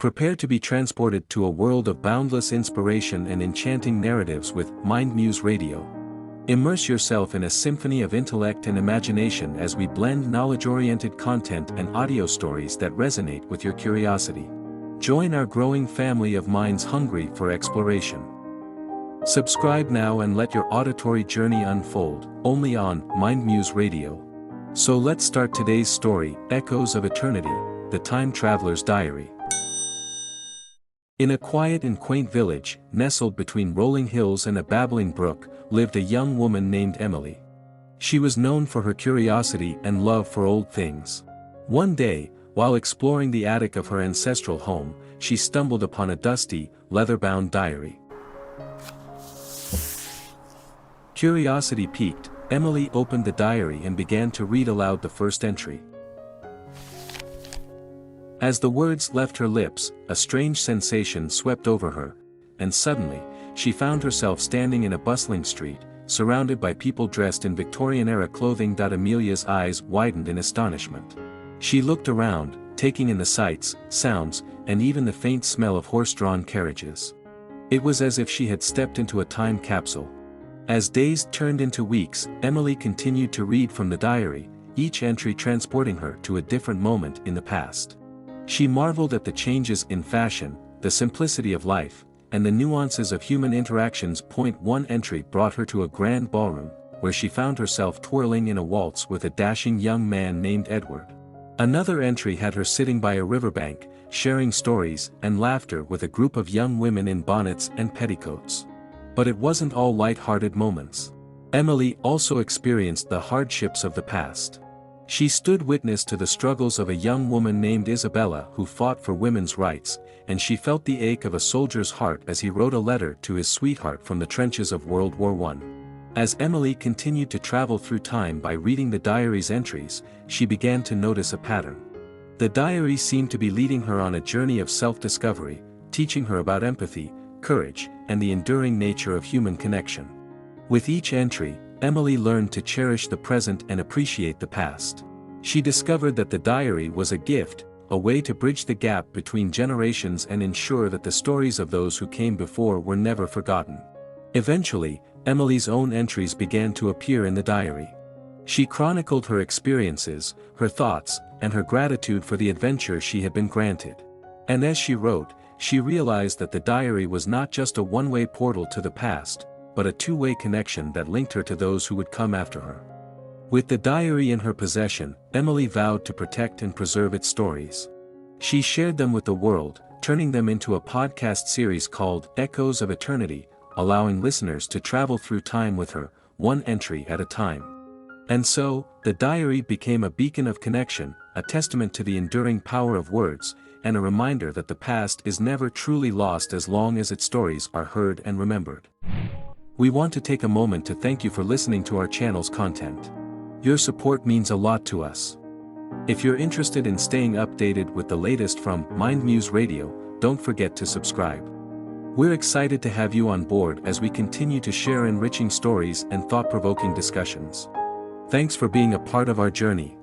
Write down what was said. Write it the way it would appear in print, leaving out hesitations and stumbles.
Prepare to be transported to a world of boundless inspiration and enchanting narratives with Mind Muse Radio. Immerse yourself in a symphony of intellect and imagination as we blend knowledge-oriented content and audio stories that resonate with your curiosity. Join our growing family of minds hungry for exploration. Subscribe now and let your auditory journey unfold, only on Mind Muse Radio. So let's start today's story, Echoes of Eternity, The Time Traveler's Diary. In a quiet and quaint village, nestled between rolling hills and a babbling brook, lived a young woman named Emily. She was known for her curiosity and love for old things. One day, while exploring the attic of her ancestral home, she stumbled upon a dusty, leather-bound diary. Curiosity piqued, Emily opened the diary and began to read aloud the first entry. As the words left her lips, a strange sensation swept over her, and suddenly, she found herself standing in a bustling street, surrounded by people dressed in Victorian-era clothing. Amelia's eyes widened in astonishment. She looked around, taking in the sights, sounds, and even the faint smell of horse-drawn carriages. It was as if she had stepped into a time capsule. As days turned into weeks, Emily continued to read from the diary, each entry transporting her to a different moment in the past. She marveled at the changes in fashion, the simplicity of life, and the nuances of human interactions. One entry brought her to a grand ballroom, where she found herself twirling in a waltz with a dashing young man named Edward. Another entry had her sitting by a riverbank, sharing stories and laughter with a group of young women in bonnets and petticoats. But it wasn't all light-hearted moments. Emily also experienced the hardships of the past. She stood witness to the struggles of a young woman named Isabella who fought for women's rights, and she felt the ache of a soldier's heart as he wrote a letter to his sweetheart from the trenches of World War I. As Emily continued to travel through time by reading the diary's entries, she began to notice a pattern. The diary seemed to be leading her on a journey of self-discovery, teaching her about empathy, courage, and the enduring nature of human connection. With each entry, Emily learned to cherish the present and appreciate the past. She discovered that the diary was a gift, a way to bridge the gap between generations and ensure that the stories of those who came before were never forgotten. Eventually, Emily's own entries began to appear in the diary. She chronicled her experiences, her thoughts, and her gratitude for the adventure she had been granted. And as she wrote, she realized that the diary was not just a one-way portal to the past, but a two-way connection that linked her to those who would come after her. With the diary in her possession, Emily vowed to protect and preserve its stories. She shared them with the world, turning them into a podcast series called Echoes of Eternity, allowing listeners to travel through time with her, one entry at a time. And so, the diary became a beacon of connection, a testament to the enduring power of words, and a reminder that the past is never truly lost as long as its stories are heard and remembered. We want to take a moment to thank you for listening to our channel's content. Your support means a lot to us. If you're interested in staying updated with the latest from Mind Muse Radio, don't forget to subscribe. We're excited to have you on board as we continue to share enriching stories and thought-provoking discussions. Thanks for being a part of our journey.